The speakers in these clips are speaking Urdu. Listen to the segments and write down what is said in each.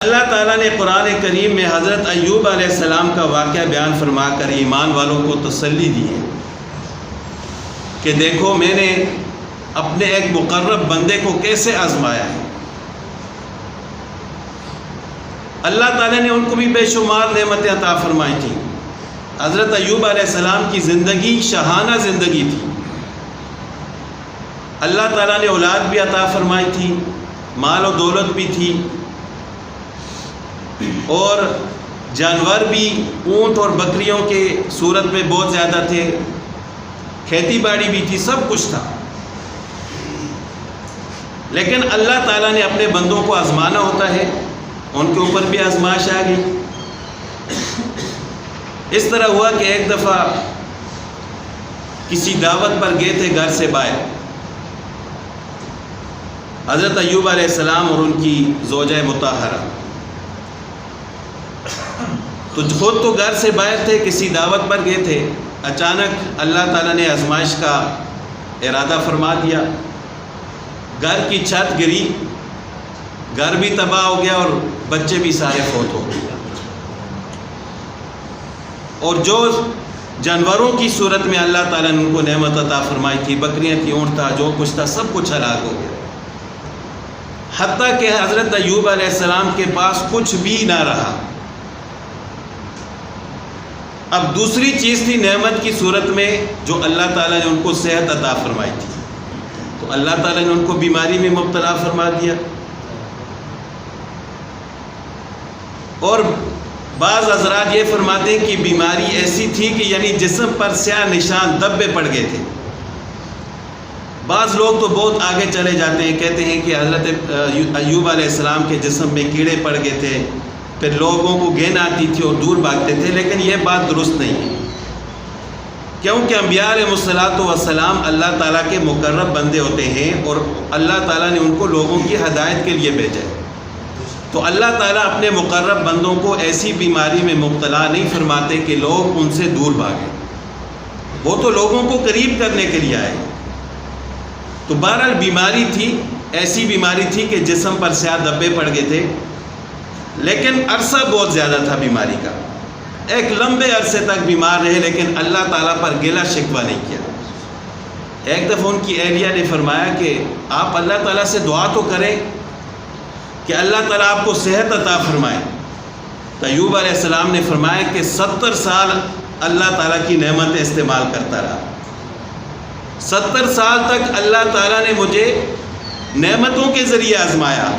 اللہ تعالیٰ نے قرآن کریم میں حضرت ایوب علیہ السلام کا واقعہ بیان فرما کر ایمان والوں کو تسلی دی ہے کہ دیکھو میں نے اپنے ایک مقرب بندے کو کیسے آزمایا ہے۔ اللہ تعالیٰ نے ان کو بھی بے شمار نعمتیں عطا فرمائی تھیں۔ حضرت ایوب علیہ السلام کی زندگی شاہانہ زندگی تھی۔ اللہ تعالیٰ نے اولاد بھی عطا فرمائی تھی، مال و دولت بھی تھی، اور جانور بھی اونٹ اور بکریوں کے صورت میں بہت زیادہ تھے، کھیتی باڑی بھی تھی، سب کچھ تھا۔ لیکن اللہ تعالیٰ نے اپنے بندوں کو آزمانا ہوتا ہے، ان کے اوپر بھی آزمائش آ گئی۔ اس طرح ہوا کہ ایک دفعہ کسی دعوت پر گئے تھے گھر سے باہر، حضرت ایوب علیہ السلام اور ان کی زوجہ مطہرہ۔ تو خود تو گھر سے باہر تھے، کسی دعوت پر گئے تھے، اچانک اللہ تعالیٰ نے آزمائش کا ارادہ فرما دیا، گھر کی چھت گری، گھر بھی تباہ ہو گیا اور بچے بھی سارے فوت ہو گئے، اور جو جانوروں کی صورت میں اللہ تعالیٰ نے ان کو نعمت عطا فرمائی تھی، بکریاں تھیں، اونٹ تھا، جو کچھ تھا، سب کچھ ہلاک ہو گیا، حتیٰ کہ حضرت ایوب علیہ السلام کے پاس کچھ بھی نہ رہا۔ اب دوسری چیز تھی نعمت کی صورت میں جو اللہ تعالیٰ نے ان کو صحت عطا فرمائی تھی، تو اللہ تعالیٰ نے ان کو بیماری میں مبتلا فرما دیا۔ اور بعض حضرات یہ فرماتے ہیں کہ بیماری ایسی تھی کہ یعنی جسم پر سیاہ نشان دبے پڑ گئے تھے۔ بعض لوگ تو بہت آگے چلے جاتے ہیں، کہتے ہیں کہ حضرت ایوب علیہ السلام کے جسم میں کیڑے پڑ گئے تھے، پھر لوگوں کو گھن آتی تھی اور دور بھاگتے تھے، لیکن یہ بات درست نہیں ہے، کیونکہ انبیاء علیہ السلام اللہ تعالیٰ کے مقرب بندے ہوتے ہیں، اور اللہ تعالیٰ نے ان کو لوگوں کی ہدایت کے لیے بھیجا ہے۔ تو اللہ تعالیٰ اپنے مقرب بندوں کو ایسی بیماری میں مبتلا نہیں فرماتے کہ لوگ ان سے دور بھاگیں، وہ تو لوگوں کو قریب کرنے کے لیے آئے۔ تو بہرحال بیماری تھی، ایسی بیماری تھی کہ جسم پر سیاہ دبے پڑ گئے تھے، لیکن عرصہ بہت زیادہ تھا بیماری کا، ایک لمبے عرصے تک بیمار رہے، لیکن اللہ تعالیٰ پر گلہ شکوہ نہیں کیا۔ ایک دفعہ ان کی اہلیہ نے فرمایا کہ آپ اللہ تعالیٰ سے دعا تو کریں کہ اللہ تعالیٰ آپ کو صحت عطا فرمائے۔ تو ایوب علیہ السلام نے فرمایا کہ 70 سال اللہ تعالیٰ کی نعمتیں استعمال کرتا رہا، 70 سال تک اللہ تعالیٰ نے مجھے نعمتوں کے ذریعے آزمایا،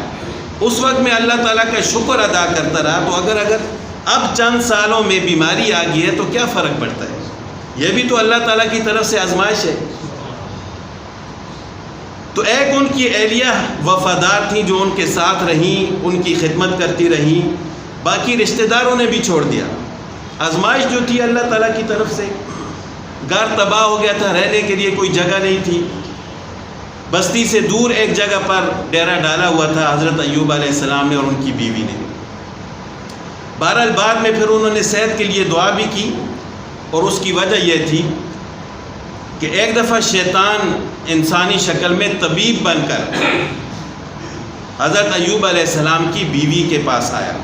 اس وقت میں اللہ تعالیٰ کا شکر ادا کرتا رہا۔ تو اگر اب چند سالوں میں بیماری آ گئی ہے تو کیا فرق پڑتا ہے، یہ بھی تو اللہ تعالیٰ کی طرف سے آزمائش ہے۔ تو ایک ان کی اہلیہ وفادار تھیں جو ان کے ساتھ رہیں، ان کی خدمت کرتی رہیں، باقی رشتہ داروں نے بھی چھوڑ دیا۔ آزمائش جو تھی اللہ تعالیٰ کی طرف سے، گھر تباہ ہو گیا تھا، رہنے کے لیے کوئی جگہ نہیں تھی، بستی سے دور ایک جگہ پر ڈیرا ڈالا ہوا تھا حضرت ایوب علیہ السلام نے اور ان کی بیوی نے۔ بہرحال بعد میں پھر انہوں نے صحت کے لیے دعا بھی کی، اور اس کی وجہ یہ تھی کہ ایک دفعہ شیطان انسانی شکل میں طبیب بن کر حضرت ایوب علیہ السلام کی بیوی کے پاس آیا۔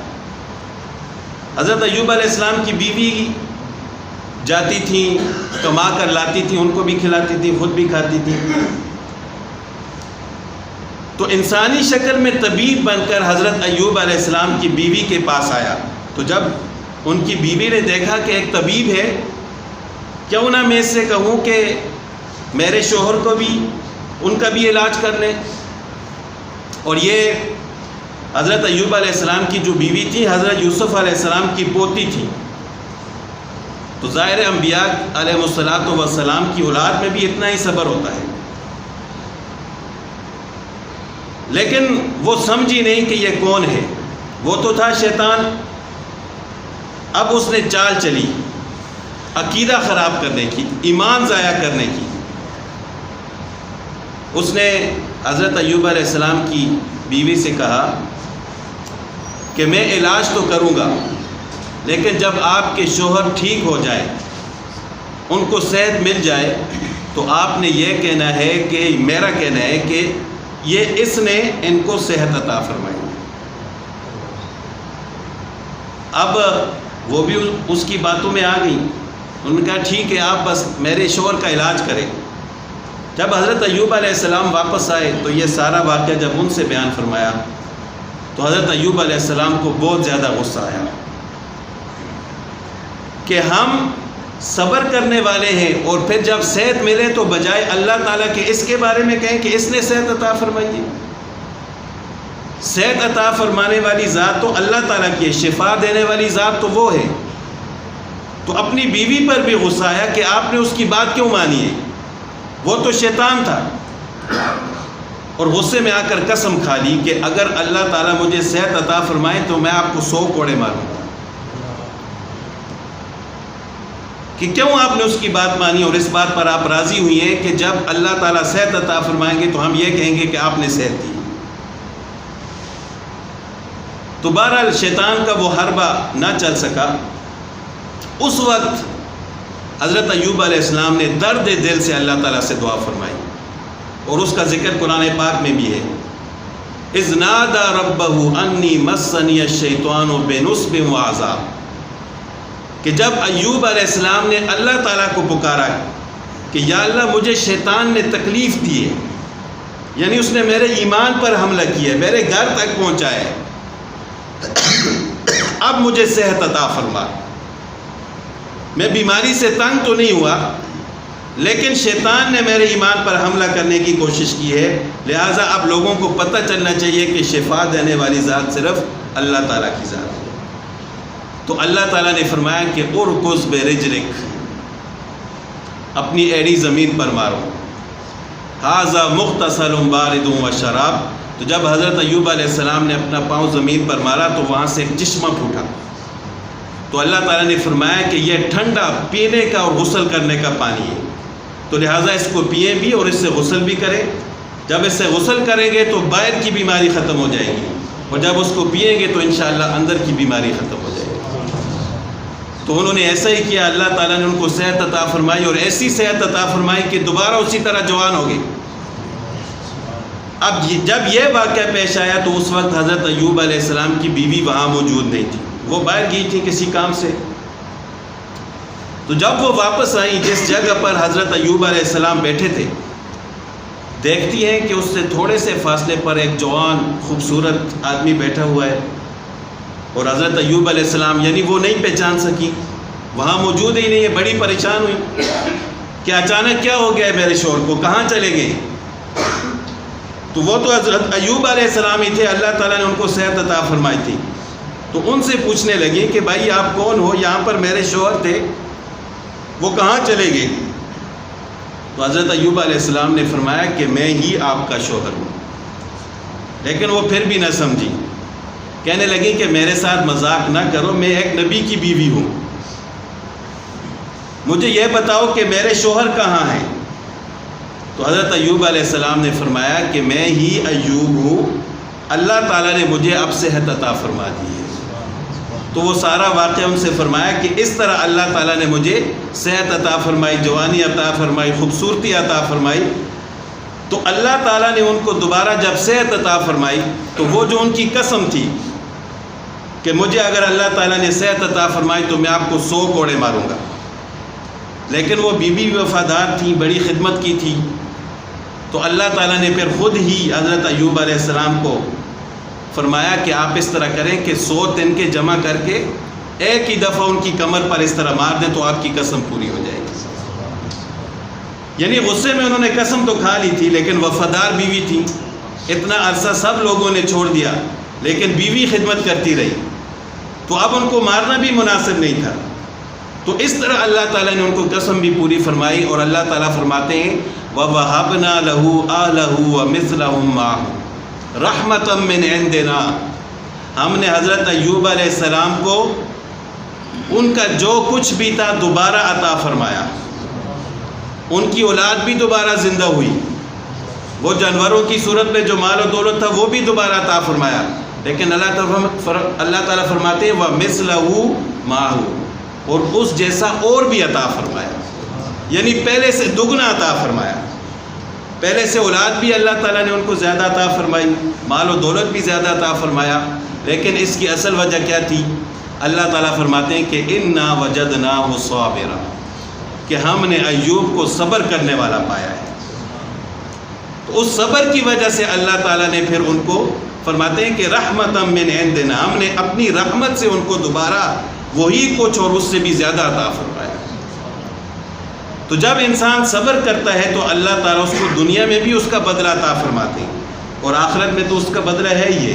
حضرت ایوب علیہ السلام کی بیوی جاتی تھیں، کما کر لاتی تھیں، ان کو بھی کھلاتی تھی، خود بھی کھاتی تھی۔ تو انسانی شکل میں طبیب بن کر حضرت ایوب علیہ السلام کی بیوی کے پاس آیا۔ تو جب ان کی بیوی نے دیکھا کہ ایک طبیب ہے، کیوں نہ میں اس سے کہوں کہ میرے شوہر کو بھی ان کا بھی علاج کر لیں۔ اور یہ حضرت ایوب علیہ السلام کی جو بیوی تھی حضرت یوسف علیہ السلام کی پوتی تھی، تو ظاہر انبیاء علیہ السلام کی اولاد میں بھی اتنا ہی صبر ہوتا ہے، لیکن وہ سمجھی نہیں کہ یہ کون ہے، وہ تو تھا شیطان۔ اب اس نے چال چلی عقیدہ خراب کرنے کی، ایمان ضائع کرنے کی۔ اس نے حضرت ایوب علیہ السلام کی بیوی سے کہا کہ میں علاج تو کروں گا، لیکن جب آپ کے شوہر ٹھیک ہو جائے، ان کو صحت مل جائے، تو آپ نے یہ کہنا ہے کہ میرا کہنا ہے کہ یہ اس نے ان کو صحت عطا فرمائی۔ اب وہ بھی اس کی باتوں میں آ گئی. انہوں نے کہا ٹھیک ہے آپ بس میرے شوہر کا علاج کریں. جب حضرت ایوب علیہ السلام واپس آئے تو یہ سارا واقعہ جب ان سے بیان فرمایا تو حضرت ایوب علیہ السلام کو بہت زیادہ غصہ آیا کہ ہم صبر کرنے والے ہیں اور پھر جب صحت ملے تو بجائے اللہ تعالیٰ کے اس کے بارے میں کہیں کہ اس نے صحت عطا فرمائی ہے. صحت عطا فرمانے والی ذات تو اللہ تعالیٰ کی ہے، شفا دینے والی ذات تو وہ ہے. تو اپنی بیوی پر بھی غصہ آیا کہ آپ نے اس کی بات کیوں مانی ہے، وہ تو شیطان تھا. اور غصے میں آ کر قسم کھا لی کہ اگر اللہ تعالیٰ مجھے صحت عطا فرمائے تو میں آپ کو 100 کوڑے ماروں گا. کہ کیوں آپ نے اس کی بات مانی اور اس بات پر آپ راضی ہوئی ہیں کہ جب اللہ تعالیٰ صحت عطا فرمائیں گے تو ہم یہ کہیں گے کہ آپ نے صحت دی. تو بہرحال شیطان کا وہ حربہ نہ چل سکا. اس وقت حضرت ایوب علیہ السلام نے درد دل سے اللہ تعالیٰ سے دعا فرمائی اور اس کا ذکر قرآن پاک میں بھی ہے. اذ نادى ربه انی مسنی الشیطان بنصب وعذاب، کہ جب ایوب علیہ السلام نے اللہ تعالیٰ کو پکارا کہ یا اللہ مجھے شیطان نے تکلیف دی ہے، یعنی اس نے میرے ایمان پر حملہ کیا ہے، میرے گھر تک پہنچا ہے، اب مجھے صحت عطا فرما. میں بیماری سے تنگ تو نہیں ہوا لیکن شیطان نے میرے ایمان پر حملہ کرنے کی کوشش کی ہے، لہٰذا اب لوگوں کو پتہ چلنا چاہیے کہ شفا دینے والی ذات صرف اللہ تعالیٰ کی ذات ہے. تو اللہ تعالیٰ نے فرمایا کہ ارکض برجلک، اپنی ایڑی زمین پر مارو. ھذا مغتسل بارد وشراب، تو جب حضرت ایوب علیہ السلام نے اپنا پاؤں زمین پر مارا تو وہاں سے ایک چشمہ پھوٹا. تو اللہ تعالیٰ نے فرمایا کہ یہ ٹھنڈا پینے کا اور غسل کرنے کا پانی ہے، تو لہٰذا اس کو پئیں بھی اور اس سے غسل بھی کریں. جب اس سے غسل کریں گے تو باہر کی بیماری ختم ہو جائے گی اور جب اس کو پئیں گے تو انشاءاللہ اندر کی بیماری ختم ہو جائے گی. تو انہوں نے ایسا ہی کیا. اللہ تعالیٰ نے ان کو صحت عطا فرمائی اور ایسی صحت عطا فرمائی کہ دوبارہ اسی طرح جوان ہو گئے. اب جب یہ واقعہ پیش آیا تو اس وقت حضرت ایوب علیہ السلام کی بیوی وہاں موجود نہیں تھی، وہ باہر گئی تھی کسی کام سے. تو جب وہ واپس آئیں جس جگہ پر حضرت ایوب علیہ السلام بیٹھے تھے، دیکھتی ہیں کہ اس سے تھوڑے سے فاصلے پر ایک جوان خوبصورت آدمی بیٹھا ہوا ہے اور حضرت ایوب علیہ السلام یعنی وہ نہیں پہچان سکی، وہاں موجود ہی نہیں ہے. بڑی پریشان ہوئی کہ اچانک کیا ہو گیا ہے میرے شوہر کو، کہاں چلے گئے. تو وہ تو حضرت ایوب علیہ السلام ہی تھے، اللہ تعالیٰ نے ان کو صحت عطا فرمائی تھی. تو ان سے پوچھنے لگی کہ بھائی آپ کون ہو، یہاں پر میرے شوہر تھے وہ کہاں چلے گئے. تو حضرت ایوب علیہ السلام نے فرمایا کہ میں ہی آپ کا شوہر ہوں. لیکن وہ پھر بھی نہ سمجھی، کہنے لگی کہ میرے ساتھ مذاق نہ کرو، میں ایک نبی کی بیوی ہوں، مجھے یہ بتاؤ کہ میرے شوہر کہاں ہیں. تو حضرت ایوب علیہ السلام نے فرمایا کہ میں ہی ایوب ہوں، اللہ تعالیٰ نے مجھے اب صحت عطا فرما دی ہے. تو وہ سارا واقعہ ان سے فرمایا کہ اس طرح اللہ تعالیٰ نے مجھے صحت عطا فرمائی، جوانی عطا فرمائی، خوبصورتی عطا فرمائی. تو اللہ تعالیٰ نے ان کو دوبارہ جب صحت عطا فرمائی تو وہ جو ان کی قسم تھی کہ مجھے اگر اللہ تعالیٰ نے صحت عطا فرمائی تو میں آپ کو 100 کوڑے ماروں گا، لیکن وہ بیوی وفادار تھی، بڑی خدمت کی تھی. تو اللہ تعالیٰ نے پھر خود ہی حضرت ایوب علیہ السلام کو فرمایا کہ آپ اس طرح کریں کہ 100 تنکے جمع کر کے ایک ہی دفعہ ان کی کمر پر اس طرح مار دیں تو آپ کی قسم پوری ہو جائے گی. یعنی غصے میں انہوں نے قسم تو کھا لی تھی لیکن وفادار بیوی تھی. اتنا عرصہ سب لوگوں نے چھوڑ دیا لیکن بیوی خدمت کرتی رہی، تو اب ان کو مارنا بھی مناسب نہیں تھا. تو اس طرح اللہ تعالیٰ نے ان کو قسم بھی پوری فرمائی. اور اللہ تعالیٰ فرماتے ہیں وَوَهَبْنَا لَهُ آلَهُ وَمِثْلَهُمْ مَعَهُ رَحْمَةً مِّنْ عِنْدِنَا، ہم نے حضرت ایوب علیہ السلام کو ان کا جو کچھ بھی تھا دوبارہ عطا فرمایا. ان کی اولاد بھی دوبارہ زندہ ہوئی، وہ جانوروں کی صورت میں جو مال و دولت تھا وہ بھی دوبارہ عطا فرمایا. لیکن اللہ تعالیٰ فرماتے ہیں وَمِثْلَهُ مَعَهُ، اور اس جیسا اور بھی عطا فرمایا، یعنی پہلے سے دگنا عطا فرمایا. پہلے سے اولاد بھی اللہ تعالیٰ نے ان کو زیادہ عطا فرمائی، مال و دولت بھی زیادہ عطا فرمایا. لیکن اس کی اصل وجہ کیا تھی اللہ تعالیٰ فرماتے ہیں کہ انا وجدناہ صابرا، کہ ہم نے ایوب کو صبر کرنے والا پایا ہے۔ تو اس صبر کی وجہ سے اللہ تعالیٰ نے پھر ان کو فرماتے ہیں کہ رحمتا من عندنا، ہم نے اپنی رحمت سے ان کو دوبارہ وہی کچھ اور اس سے بھی زیادہ عطا فرمایا۔ تو جب انسان صبر کرتا ہے تو اللہ تعالیٰ اس کو دنیا میں بھی اس کا بدلہ عطا فرماتے ہیں، اور آخرت میں تو اس کا بدلہ ہے یہ